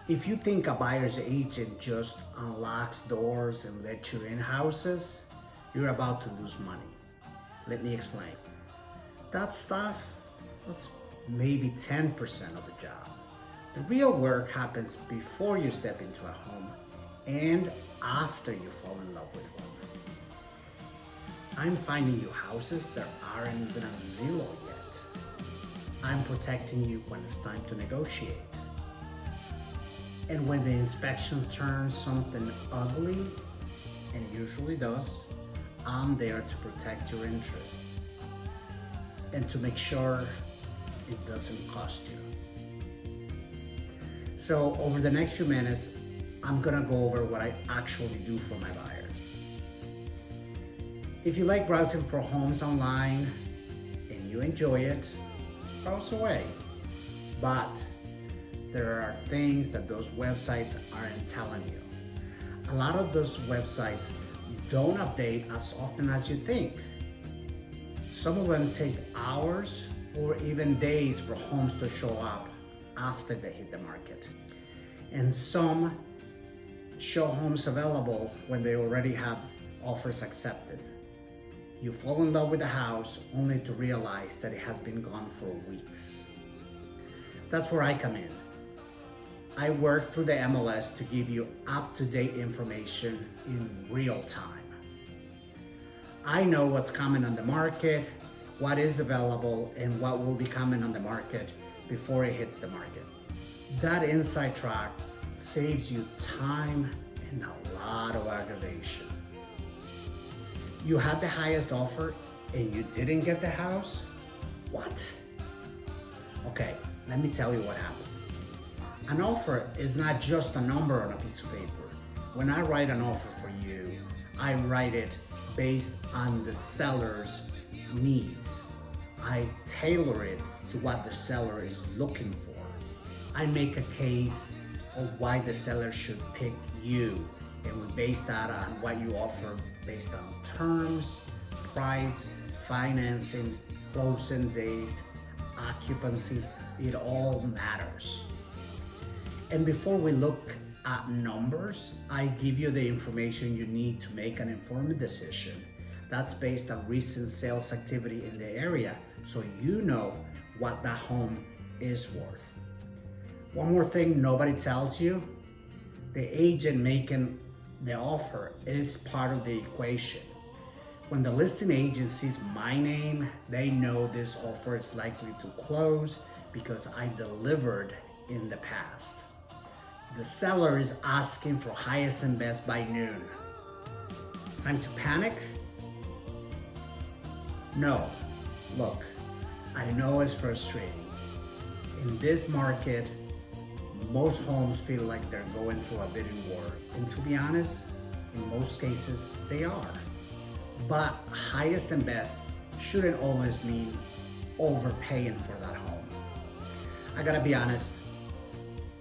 If you think a buyer's agent just unlocks doors and lets you in houses, you're about to lose money. Let me explain. That stuff, that's maybe 10% of the job. The real work happens before you step into a home and after you fall in love with one. I'm finding you houses that aren't even on Zillow yet. I'm protecting you when it's time to negotiate. And when the inspection turns something ugly, and usually does, I'm there to protect your interests and to make sure it doesn't cost you. So over the next few minutes, I'm gonna go over what I actually do for my buyers. If you like browsing for homes online and you enjoy it, browse away. But there are things that those websites aren't telling you. A lot of those websites don't update as often as you think. Some of them take hours or even days for homes to show up after they hit the market. And some show homes available when they already have offers accepted. You fall in love with the house only to realize that it has been gone for weeks. That's where I come in. I work through the MLS to give you up-to-date information in real time. I know what's coming on the market, what is available, and what will be coming on the market before it hits the market. That inside track saves you time and a lot of aggravation. You had the highest offer and you didn't get the house? What? Okay, let me tell you what happened. An offer is not just a number on a piece of paper. When I write an offer for you, I write it based on the seller's needs. I tailor it to what the seller is looking for. I make a case of why the seller should pick you, and we base that on what you offer based on terms, price, financing, closing date, occupancy. It all matters. And before we look at numbers, I give you the information you need to make an informed decision. That's based on recent sales activity in the area, so you know what that home is worth. One more thing nobody tells you, the agent making the offer is part of the equation. When the listing agent sees my name, they know this offer is likely to close because I delivered in the past. The seller is asking for highest and best by noon. Time to panic? No. Look, I know it's frustrating. In this market, most homes feel like they're going through a bidding war. And to be honest, in most cases, they are. But highest and best shouldn't always mean overpaying for that home. I gotta be honest,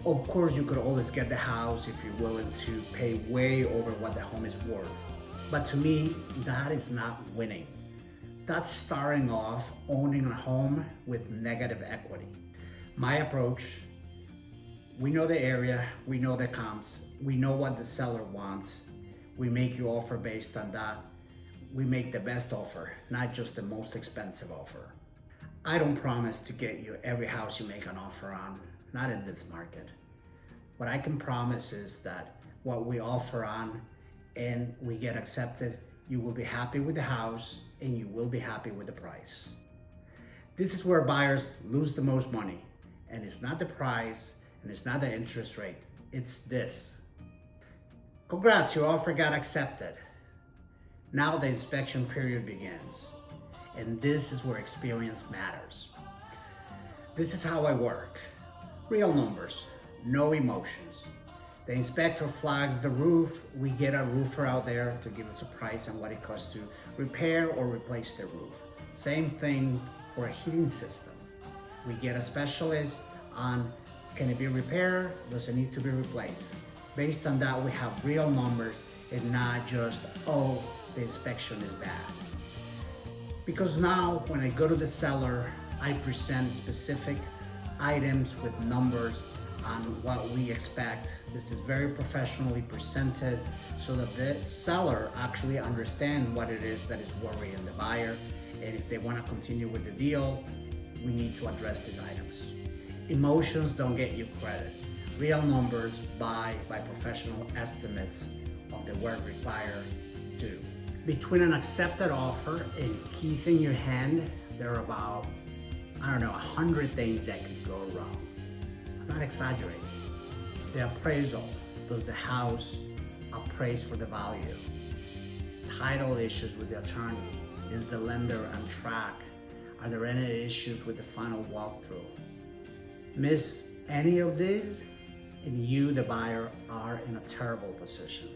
of course you could always get the house if you're willing to pay way over what the home is worth. But to me, that is not winning. That's starting off owning a home with negative equity. My approach, we know the area, we know the comps, we know what the seller wants. We make you offer based on that. We make the best offer, not just the most expensive offer. I don't promise to get you every house you make an offer on, not in this market. What I can promise is that what we offer on and we get accepted, you will be happy with the house and you will be happy with the price. This is where buyers lose the most money, and it's not the price and it's not the interest rate, it's this. Congrats, your offer got accepted. Now the inspection period begins, and this is where experience matters. This is how I work. Real numbers, no emotions. The inspector flags the roof, we get a roofer out there to give us a price on what it costs to repair or replace the roof. Same thing for a heating system. We get a specialist on, can it be repaired? Does it need to be replaced? Based on that, we have real numbers and not just, oh, the inspection is bad. Because now when I go to the seller, I present specific items with numbers on what we expect. This is very professionally presented so that the seller actually understands what it is that is worrying the buyer. And if they want to continue with the deal, we need to address these items. Emotions don't get you credit. Real numbers by professional estimates of the work required do. Between an accepted offer and keys in your hand, there are about, 100 things that could go wrong. I'm not exaggerating. The appraisal, does the house appraise for the value? Title issues with the attorney, is the lender on track? Are there any issues with the final walkthrough? Miss any of these, and you, the buyer, are in a terrible position.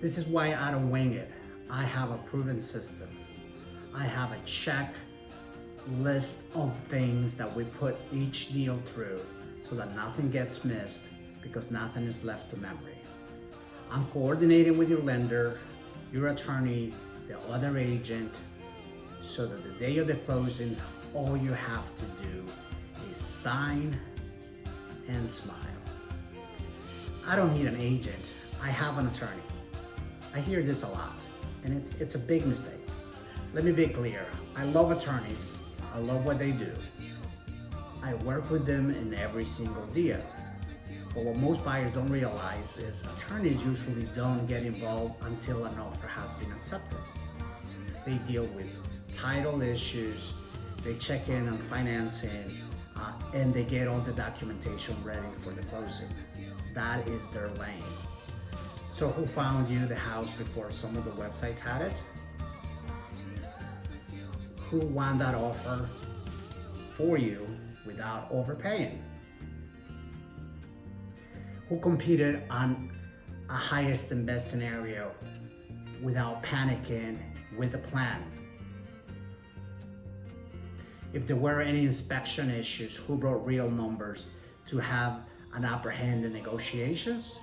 This is why I don't wing it. I have a proven system. I have a checklist of things that we put each deal through so that nothing gets missed, because nothing is left to memory. I'm coordinating with your lender, your attorney, the other agent, so that the day of the closing, all you have to do is sign and smile. I don't need an agent. I have an attorney. I hear this a lot, and it's a big mistake. Let me be clear. I love attorneys. I love what they do. I work with them in every single deal. But what most buyers don't realize is attorneys usually don't get involved until an offer has been accepted. They deal with title issues, they check in on financing, and they get all the documentation ready for the closing. That is their lane. So who found you the house before some of the websites had it? Who won that offer for you without overpaying? Who competed on a highest and best scenario without panicking, with a plan? If there were any inspection issues, who brought real numbers to have an upper hand in negotiations?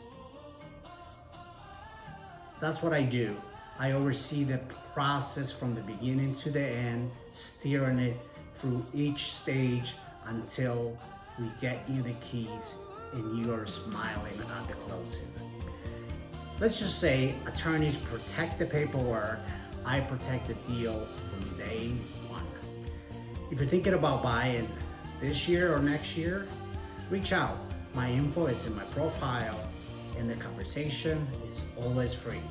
That's what I do. I oversee the process from the beginning to the end, steering it through each stage until we get you the keys and you are smiling at the closing. Let's just say attorneys protect the paperwork, I protect the deal from day one. If you're thinking about buying this year or next year, reach out. My info is in my profile, and the conversation is always free.